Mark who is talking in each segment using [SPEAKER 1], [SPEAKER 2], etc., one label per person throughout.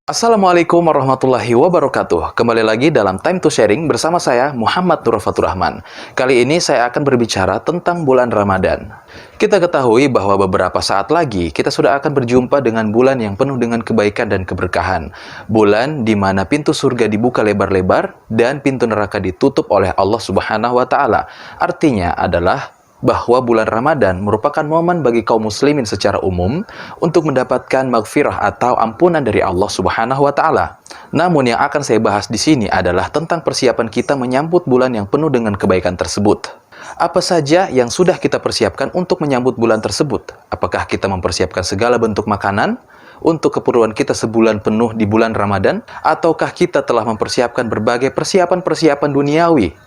[SPEAKER 1] Assalamualaikum warahmatullahi wabarakatuh. Kembali lagi dalam Time to Sharing bersama saya Muhammad Nur Fatur Rahman. Kali ini saya akan berbicara tentang bulan Ramadan. Kita ketahui bahwa beberapa saat lagi kita sudah akan berjumpa dengan bulan yang penuh dengan kebaikan dan keberkahan. Bulan di mana pintu surga dibuka lebar-lebar dan pintu neraka ditutup oleh Allah Subhanahu wa taala. Artinya adalah bahwa bulan Ramadan merupakan momen bagi kaum muslimin secara umum untuk mendapatkan maghfirah atau ampunan dari Allah Subhanahu wa taala. Namun yang akan saya bahas di sini adalah tentang persiapan kita menyambut bulan yang penuh dengan kebaikan tersebut. Apa saja yang sudah kita persiapkan untuk menyambut bulan tersebut? Apakah kita mempersiapkan segala bentuk makanan untuk keperluan kita sebulan penuh di bulan Ramadan? Ataukah kita telah mempersiapkan berbagai persiapan-persiapan duniawi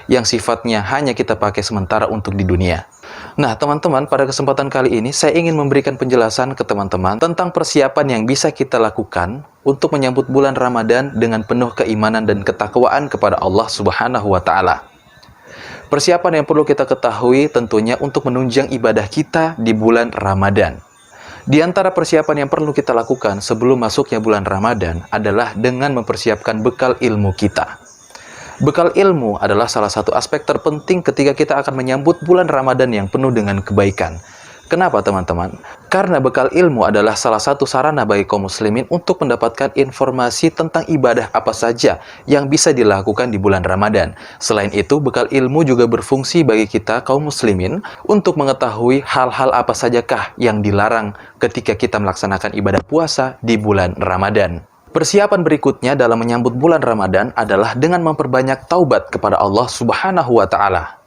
[SPEAKER 1] yang sifatnya hanya kita pakai sementara untuk di dunia? Nah, teman-teman, pada kesempatan kali ini saya ingin memberikan penjelasan ke teman-teman tentang persiapan yang bisa kita lakukan untuk menyambut bulan Ramadan dengan penuh keimanan dan ketakwaan kepada Allah Subhanahu wa taala. Persiapan yang perlu kita ketahui tentunya untuk menunjang ibadah kita di bulan Ramadan. Di antara persiapan yang perlu kita lakukan sebelum masuknya bulan Ramadan adalah dengan mempersiapkan bekal ilmu kita. Bekal ilmu adalah salah satu aspek terpenting ketika kita akan menyambut bulan Ramadan yang penuh dengan kebaikan. Kenapa, teman-teman? Karena bekal ilmu adalah salah satu sarana bagi kaum muslimin untuk mendapatkan informasi tentang ibadah apa saja yang bisa dilakukan di bulan Ramadan. Selain itu, bekal ilmu juga berfungsi bagi kita kaum muslimin untuk mengetahui hal-hal apa sajakah yang dilarang ketika kita melaksanakan ibadah puasa di bulan Ramadan. Persiapan berikutnya dalam menyambut bulan Ramadan adalah dengan memperbanyak taubat kepada Allah Subhanahu wa taala.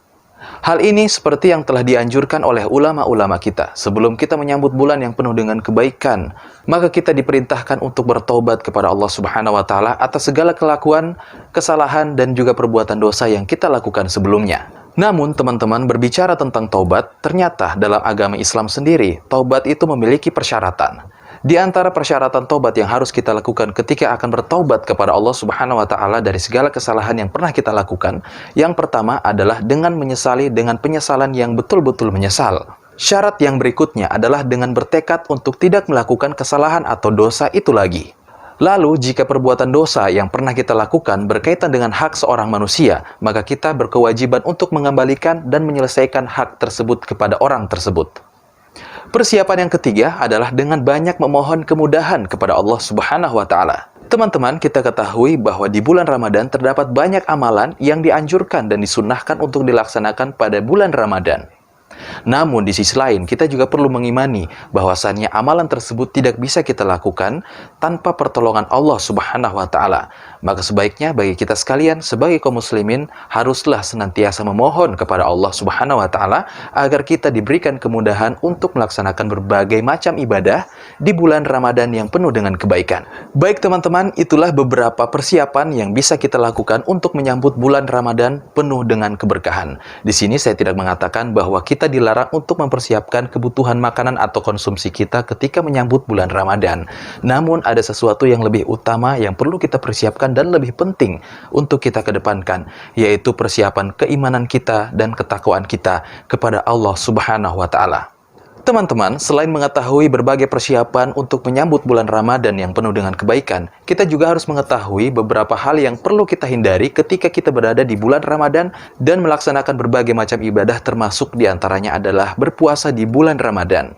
[SPEAKER 1] Hal ini seperti yang telah dianjurkan oleh ulama-ulama kita. Sebelum kita menyambut bulan yang penuh dengan kebaikan, maka kita diperintahkan untuk bertobat kepada Allah Subhanahu wa taala atas segala kelakuan, kesalahan dan juga perbuatan dosa yang kita lakukan sebelumnya. Namun, teman-teman, berbicara tentang taubat, ternyata dalam agama Islam sendiri, taubat itu memiliki persyaratan. Di antara persyaratan taubat yang harus kita lakukan ketika akan bertaubat kepada Allah Subhanahu wa taala dari segala kesalahan yang pernah kita lakukan, yang pertama adalah dengan menyesali dengan penyesalan yang betul-betul menyesal. Syarat yang berikutnya adalah dengan bertekad untuk tidak melakukan kesalahan atau dosa itu lagi. Lalu, jika perbuatan dosa yang pernah kita lakukan berkaitan dengan hak seorang manusia, maka kita berkewajiban untuk mengembalikan dan menyelesaikan hak tersebut kepada orang tersebut. Persiapan yang ketiga adalah dengan banyak memohon kemudahan kepada Allah Subhanahu wa taala. Teman-teman, kita ketahui bahwa di bulan Ramadan terdapat banyak amalan yang dianjurkan dan disunnahkan untuk dilaksanakan pada bulan Ramadan. Namun di sisi lain, kita juga perlu mengimani bahwasannya amalan tersebut tidak bisa kita lakukan tanpa pertolongan Allah Subhanahu wa taala. Maka sebaiknya bagi kita sekalian sebagai kaum muslimin haruslah senantiasa memohon kepada Allah Subhanahu wa taala agar kita diberikan kemudahan untuk melaksanakan berbagai macam ibadah di bulan Ramadan yang penuh dengan kebaikan. Baik, teman-teman, itulah beberapa persiapan yang bisa kita lakukan untuk menyambut bulan Ramadan penuh dengan keberkahan. Di sini saya tidak mengatakan bahwa kita dilarang untuk mempersiapkan kebutuhan makanan atau konsumsi kita ketika menyambut bulan Ramadan. Namun ada sesuatu yang lebih utama yang perlu kita persiapkan dan lebih penting untuk kita kedepankan, yaitu persiapan keimanan kita dan ketakwaan kita kepada Allah Subhanahu wa taala. Teman-teman, selain mengetahui berbagai persiapan untuk menyambut bulan Ramadan yang penuh dengan kebaikan, kita juga harus mengetahui beberapa hal yang perlu kita hindari ketika kita berada di bulan Ramadan dan melaksanakan berbagai macam ibadah, termasuk diantaranya adalah berpuasa di bulan Ramadan.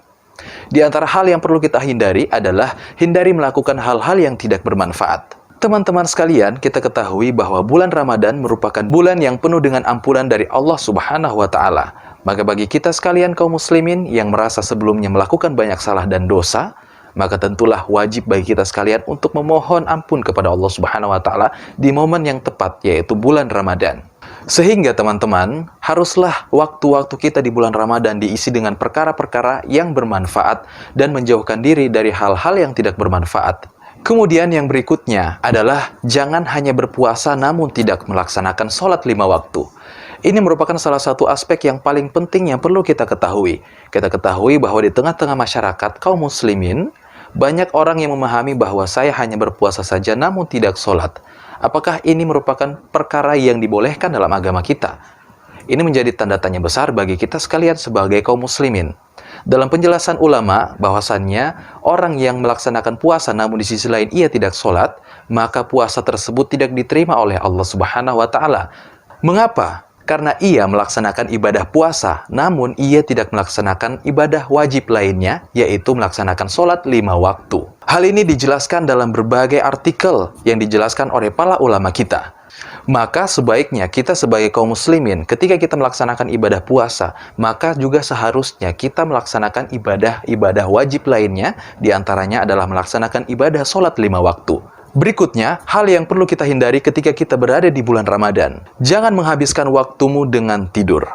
[SPEAKER 1] Di antara hal yang perlu kita hindari adalah hindari melakukan hal-hal yang tidak bermanfaat. Teman-teman sekalian, kita ketahui bahwa bulan Ramadan merupakan bulan yang penuh dengan ampunan dari Allah Subhanahu wa taala. Maka bagi kita sekalian kaum muslimin yang merasa sebelumnya melakukan banyak salah dan dosa, maka tentulah wajib bagi kita sekalian untuk memohon ampun kepada Allah Subhanahu wa taala di momen yang tepat, yaitu bulan Ramadan. Sehingga teman-teman, haruslah waktu-waktu kita di bulan Ramadan diisi dengan perkara-perkara yang bermanfaat dan menjauhkan diri dari hal-hal yang tidak bermanfaat. Kemudian yang berikutnya adalah jangan hanya berpuasa namun tidak melaksanakan sholat 5 waktu. Ini merupakan salah satu aspek yang paling penting yang perlu kita ketahui. Kita ketahui bahwa di tengah-tengah masyarakat kaum muslimin, banyak orang yang memahami bahwa saya hanya berpuasa saja namun tidak sholat. Apakah ini merupakan perkara yang dibolehkan dalam agama kita? Ini menjadi tanda tanya besar bagi kita sekalian sebagai kaum muslimin. Dalam penjelasan ulama bahwasannya orang yang melaksanakan puasa namun di sisi lain ia tidak sholat, maka puasa tersebut tidak diterima oleh Allah Subhanahu wa Ta'ala. Mengapa? Karena ia melaksanakan ibadah puasa, namun ia tidak melaksanakan ibadah wajib lainnya, yaitu melaksanakan sholat 5 waktu. Hal ini dijelaskan dalam berbagai artikel yang dijelaskan oleh para ulama kita. Maka sebaiknya kita sebagai kaum muslimin, ketika kita melaksanakan ibadah puasa, maka juga seharusnya kita melaksanakan ibadah-ibadah wajib lainnya, diantaranya adalah melaksanakan ibadah sholat 5 waktu. Berikutnya, hal yang perlu kita hindari ketika kita berada di bulan Ramadan. Jangan menghabiskan waktumu dengan tidur.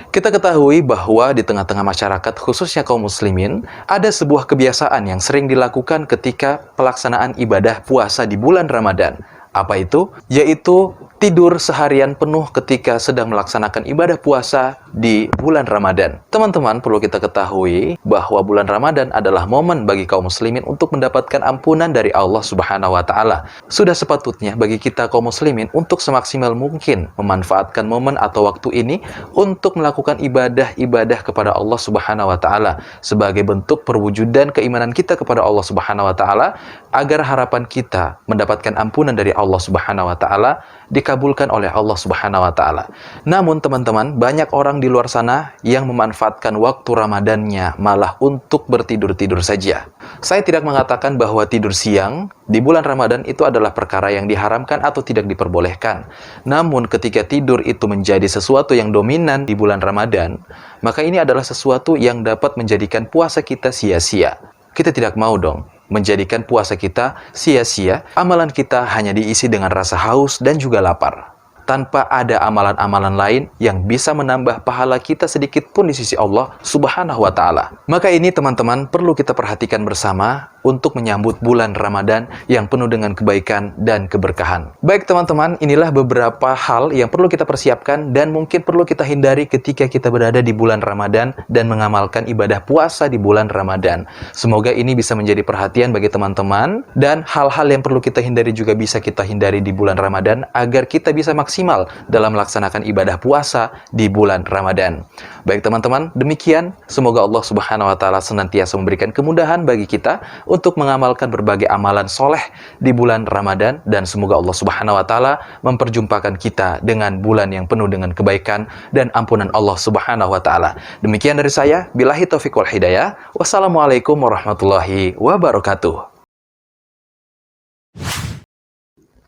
[SPEAKER 1] Kita ketahui bahwa di tengah-tengah masyarakat, khususnya kaum muslimin, ada sebuah kebiasaan yang sering dilakukan ketika pelaksanaan ibadah puasa di bulan Ramadan. Apa itu? Yaitu tidur seharian penuh ketika sedang melaksanakan ibadah puasa di bulan Ramadan. Teman-teman, perlu kita ketahui bahwa bulan Ramadan adalah momen bagi kaum muslimin untuk mendapatkan ampunan dari Allah Subhanahu wa Ta'ala. Sudah sepatutnya bagi kita kaum muslimin untuk semaksimal mungkin memanfaatkan momen atau waktu ini untuk melakukan ibadah-ibadah kepada Allah Subhanahu wa Ta'ala sebagai bentuk perwujudan keimanan kita kepada Allah Subhanahu wa Ta'ala, agar harapan kita mendapatkan ampunan dari Allah Subhanahu wa Ta'ala dikabulkan oleh Allah Subhanahu wa Ta'ala. Namun teman-teman, banyak orang di luar sana yang memanfaatkan waktu Ramadannya malah untuk bertidur-tidur saja. Saya tidak mengatakan bahwa tidur siang di bulan Ramadan itu adalah perkara yang diharamkan atau tidak diperbolehkan. Namun ketika tidur itu menjadi sesuatu yang dominan di bulan Ramadan, maka ini adalah sesuatu yang dapat menjadikan puasa kita sia-sia. Kita tidak mau dong menjadikan puasa kita sia-sia, amalan kita hanya diisi dengan rasa haus dan juga lapar, tanpa ada amalan-amalan lain yang bisa menambah pahala kita sedikit pun di sisi Allah Subhanahu wa Ta'ala. Maka ini teman-teman perlu kita perhatikan bersama untuk menyambut bulan Ramadan yang penuh dengan kebaikan dan keberkahan. Baik teman-teman, inilah beberapa hal yang perlu kita persiapkan dan mungkin perlu kita hindari ketika kita berada di bulan Ramadan dan mengamalkan ibadah puasa di bulan Ramadan. Semoga ini bisa menjadi perhatian bagi teman-teman, dan hal-hal yang perlu kita hindari juga bisa kita hindari di bulan Ramadan agar kita bisa maksimal dalam melaksanakan ibadah puasa di bulan Ramadan. Baik teman-teman, demikian. Semoga Allah Subhanahu wa Ta'ala senantiasa memberikan kemudahan bagi kita untuk mengamalkan berbagai amalan soleh di bulan Ramadan, dan semoga Allah Subhanahu wa Ta'ala memperjumpakan kita dengan bulan yang penuh dengan kebaikan dan ampunan Allah Subhanahu wa Ta'ala. Demikian dari saya, billahi taufiq wal hidayah. Wassalamualaikum warahmatullahi wabarakatuh.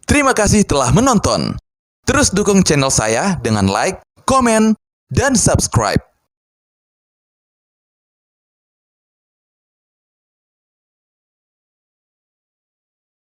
[SPEAKER 2] Terima kasih telah menonton. Terus dukung channel saya dengan like, komen, dan subscribe.